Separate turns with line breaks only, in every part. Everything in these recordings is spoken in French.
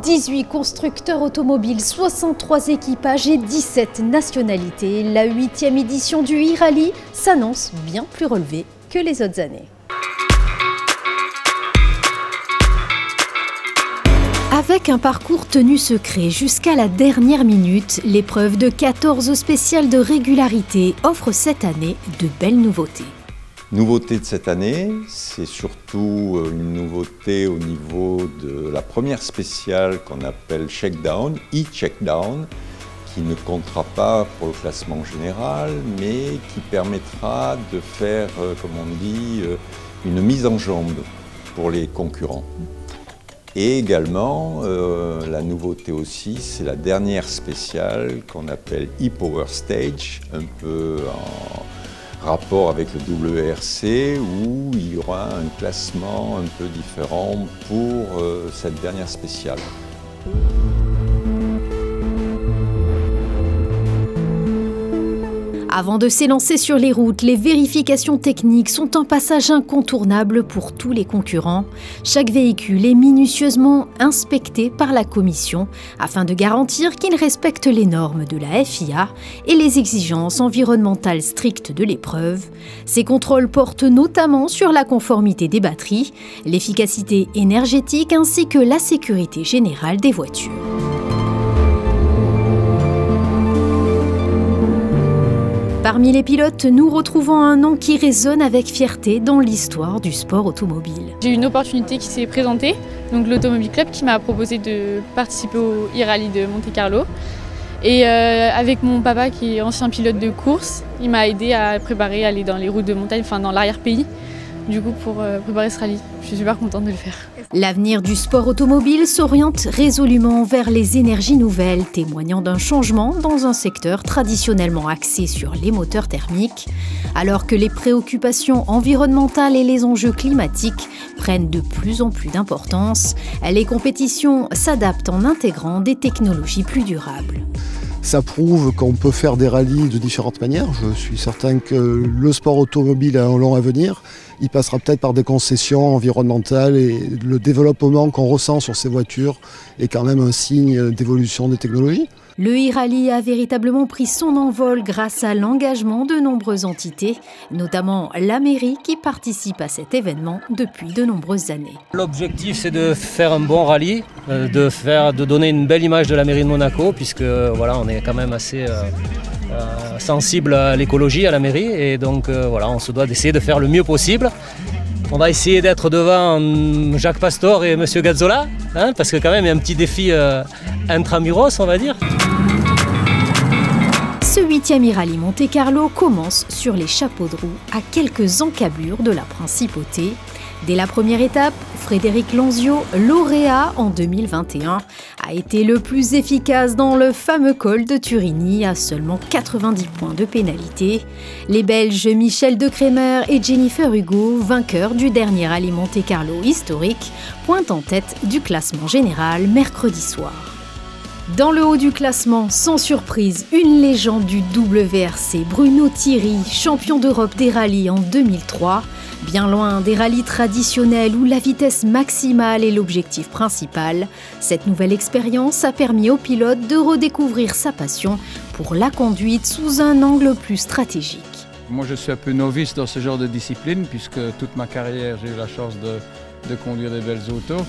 18 constructeurs automobiles, 63 équipages et 17 nationalités. La 8e édition du e-rally s'annonce bien plus relevée que les autres années. Avec un parcours tenu secret jusqu'à la dernière minute, l'épreuve de 14 spéciales de régularité offre cette année de belles nouveautés.
Nouveauté de cette année, c'est surtout une nouveauté au niveau de la première spéciale qu'on appelle Checkdown, e-Checkdown, qui ne comptera pas pour le classement général, mais qui permettra de faire, comme on dit, une mise en jambe pour les concurrents. Et également, la nouveauté aussi, c'est la dernière spéciale qu'on appelle e-Power Stage, un peu en rapport avec le WRC, où il y aura un classement un peu différent pour cette dernière spéciale.
Avant de s'élancer sur les routes, les vérifications techniques sont un passage incontournable pour tous les concurrents. Chaque véhicule est minutieusement inspecté par la commission afin de garantir qu'il respecte les normes de la FIA et les exigences environnementales strictes de l'épreuve. Ces contrôles portent notamment sur la conformité des batteries, l'efficacité énergétique ainsi que la sécurité générale des voitures. Parmi les pilotes, nous retrouvons un nom qui résonne avec fierté dans l'histoire du sport automobile.
J'ai eu une opportunité qui s'est présentée, donc l'Automobile Club qui m'a proposé de participer au e-rally de Monte-Carlo. Et avec mon papa qui est ancien pilote de course, il m'a aidé à préparer, à aller dans les routes de montagne, enfin dans l'arrière-pays, du coup pour préparer ce rallye. Je suis super contente de le faire.
L'avenir du sport automobile s'oriente résolument vers les énergies nouvelles, témoignant d'un changement dans un secteur traditionnellement axé sur les moteurs thermiques. Alors que les préoccupations environnementales et les enjeux climatiques prennent de plus en plus d'importance, les compétitions s'adaptent en intégrant des technologies plus durables.
Ça prouve qu'on peut faire des rallyes de différentes manières. Je suis certain que le sport automobile a un long avenir. Il passera peut-être par des concessions environnementales et le développement qu'on ressent sur ces voitures est quand même un signe d'évolution des technologies.
Le e-rally a véritablement pris son envol grâce à l'engagement de nombreuses entités, notamment la mairie qui participe à cet événement depuis de nombreuses années.
L'objectif c'est de faire un bon rallye, de donner une belle image de la mairie de Monaco, puisque voilà, on est quand même assez sensible à l'écologie, à la mairie, et donc voilà, on se doit d'essayer de faire le mieux possible. On va essayer d'être devant Jacques Pastor et Monsieur Gazzola, hein, parce que quand même il y a un petit défi intramuros, on va dire.
Ce 8e e-rally Monte-Carlo commence sur les chapeaux de roue à quelques encablures de la principauté. Dès la première étape, Frédéric Lanzio, lauréat en 2021, a été le plus efficace dans le fameux col de Turini à seulement 90 points de pénalité. Les Belges Michel Decrémer et Jennifer Hugo, vainqueurs du dernier rallye Monte-Carlo historique, pointent en tête du classement général mercredi soir. Dans le haut du classement, sans surprise, une légende du WRC, Bruno Thierry, champion d'Europe des rallyes en 2003. Bien loin des rallyes traditionnels où la vitesse maximale est l'objectif principal, cette nouvelle expérience a permis au pilote de redécouvrir sa passion pour la conduite sous un angle plus stratégique.
Moi je suis un peu novice dans ce genre de discipline puisque toute ma carrière j'ai eu la chance de conduire des belles autos.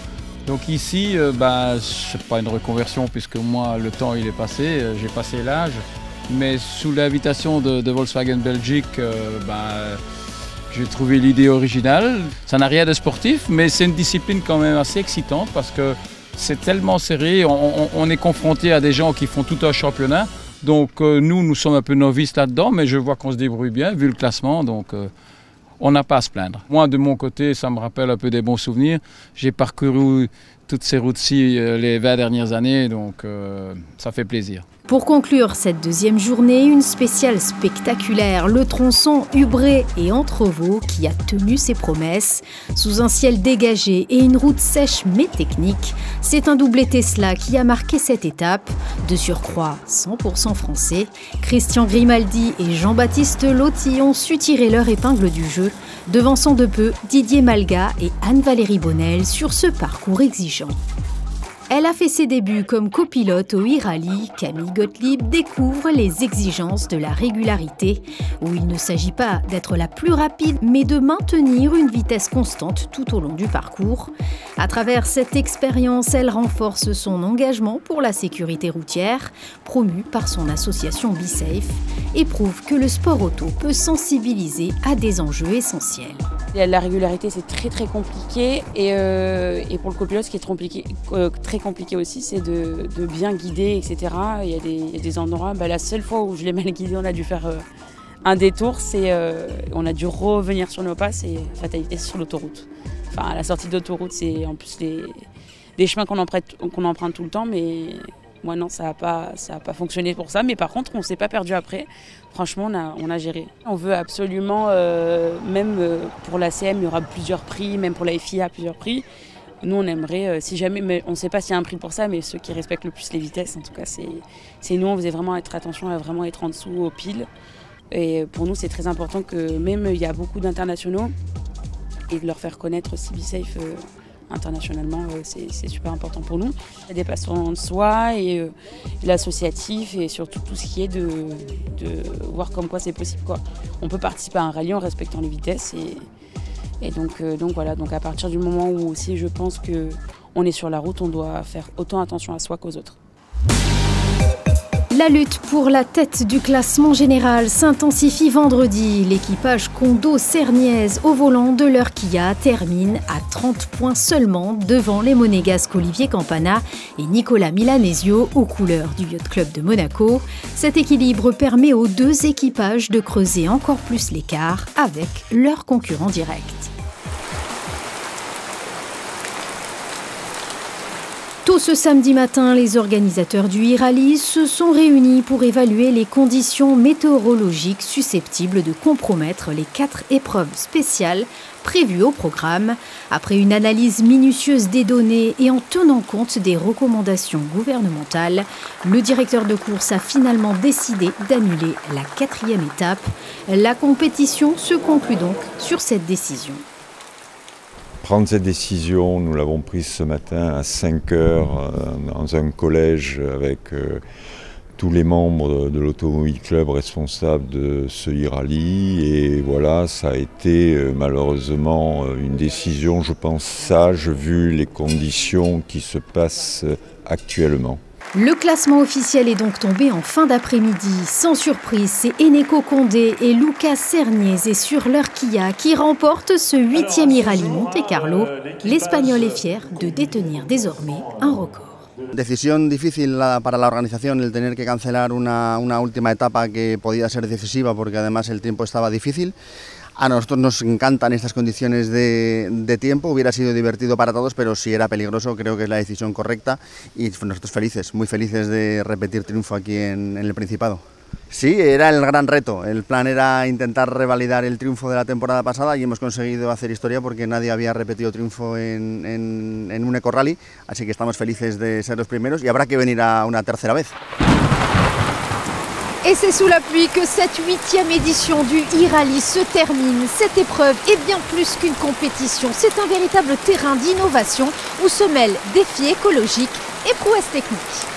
Donc ici, c'est pas une reconversion puisque moi le temps il est passé, j'ai passé l'âge. Mais sous l'invitation de Volkswagen Belgique, j'ai trouvé l'idée originale. Ça n'a rien de sportif, mais c'est une discipline quand même assez excitante parce que c'est tellement serré. On est confronté à des gens qui font tout un championnat. Donc nous sommes un peu novices là-dedans, mais je vois qu'on se débrouille bien vu le classement. Donc on n'a pas à se plaindre. Moi, de mon côté, ça me rappelle un peu des bons souvenirs. J'ai parcouru toutes ces routes-ci les 20 dernières années, donc ça fait plaisir.
Pour conclure cette deuxième journée, une spéciale spectaculaire, le tronçon Ubré et Entrevaux qui a tenu ses promesses. Sous un ciel dégagé et une route sèche mais technique, c'est un doublé Tesla qui a marqué cette étape. De surcroît, 100% français, Christian Grimaldi et Jean-Baptiste Lotti ont su tirer leur épingle du jeu, devançant de peu Didier Malga et Anne-Valérie Bonnel sur ce parcours exigeant. Elle a fait ses débuts comme copilote au e-rallye. Camille Gottlieb découvre les exigences de la régularité, où il ne s'agit pas d'être la plus rapide, mais de maintenir une vitesse constante tout au long du parcours. À travers cette expérience, elle renforce son engagement pour la sécurité routière, promue par son association BeSafe, et prouve que le sport auto peut sensibiliser à des enjeux essentiels.
La régularité, c'est très compliqué et pour le copilote, ce qui est très compliqué aussi, c'est de bien guider, etc. Il y a des endroits, la seule fois où je l'ai mal guidé, on a dû faire un détour, on a dû revenir sur nos pas, c'est fatalité sur l'autoroute. Enfin, à la sortie d'autoroute, c'est en plus des chemins qu'on emprunte tout le temps, mais moi non, ça n'a pas fonctionné pour ça. Mais par contre, on ne s'est pas perdu après. Franchement, on a géré. On veut absolument, même pour l'ACM, il y aura plusieurs prix, même pour la FIA, plusieurs prix. Nous, on aimerait, si jamais, mais on ne sait pas s'il y a un prix pour ça, mais ceux qui respectent le plus les vitesses, en tout cas, c'est nous, on faisait vraiment attention à vraiment être en dessous aux piles. Et pour nous, c'est très important que même il y a beaucoup d'internationaux, et de leur faire connaître aussi BeSafe internationalement, c'est super important pour nous. Le dépassement de soi et l'associatif et surtout tout ce qui est de voir comme quoi c'est possible, quoi. On peut participer à un rallye en respectant les vitesses et donc voilà. Donc à partir du moment où aussi je pense qu'on est sur la route, on doit faire autant attention à soi qu'aux autres.
La lutte pour la tête du classement général s'intensifie vendredi. L'équipage Kondo-Serniez au volant de leur Kia termine à 30 points seulement devant les monégasques Olivier Campana et Nicolas Milanesio aux couleurs du Yacht Club de Monaco. Cet équilibre permet aux deux équipages de creuser encore plus l'écart avec leurs concurrents directs. Tôt ce samedi matin, les organisateurs du e-rallye se sont réunis pour évaluer les conditions météorologiques susceptibles de compromettre les 4 épreuves spéciales prévues au programme. Après une analyse minutieuse des données et en tenant compte des recommandations gouvernementales, le directeur de course a finalement décidé d'annuler la 4e étape. La compétition se conclut donc sur cette décision.
Prendre cette décision, nous l'avons prise ce matin à 5 heures dans un collège avec tous les membres de l'Automobile Club responsables de ce e-rallye. Et voilà, ça a été malheureusement une décision, je pense, sage vu les conditions qui se passent actuellement.
Le classement officiel est donc tombé en fin d'après-midi. Sans surprise, c'est Eneko Condé et Lucas Serniez sur leur Kia qui remportent ce 8e e-rallye Monte-Carlo. L'Espagnol est fier de détenir désormais un record.
Decisión difícil para la organización el tener que cancelar una última etapa que podía ser decisiva porque además el tiempo estaba difícil. A nosotros nos encantan estas condiciones de tiempo, hubiera sido divertido para todos, pero si era peligroso creo que es la decisión correcta y nosotros felices, muy felices de repetir triunfo aquí en el Principado. Sí, era el gran reto, el plan era intentar revalidar el triunfo de la temporada pasada y hemos conseguido hacer historia porque nadie había repetido triunfo en un eco-rally, así que estamos felices de ser los primeros y habrá que venir a una tercera vez.
Et c'est sous la pluie que cette 8e édition du e-rallye se termine. Cette épreuve est bien plus qu'une compétition. C'est un véritable terrain d'innovation où se mêlent défis écologiques et prouesses techniques.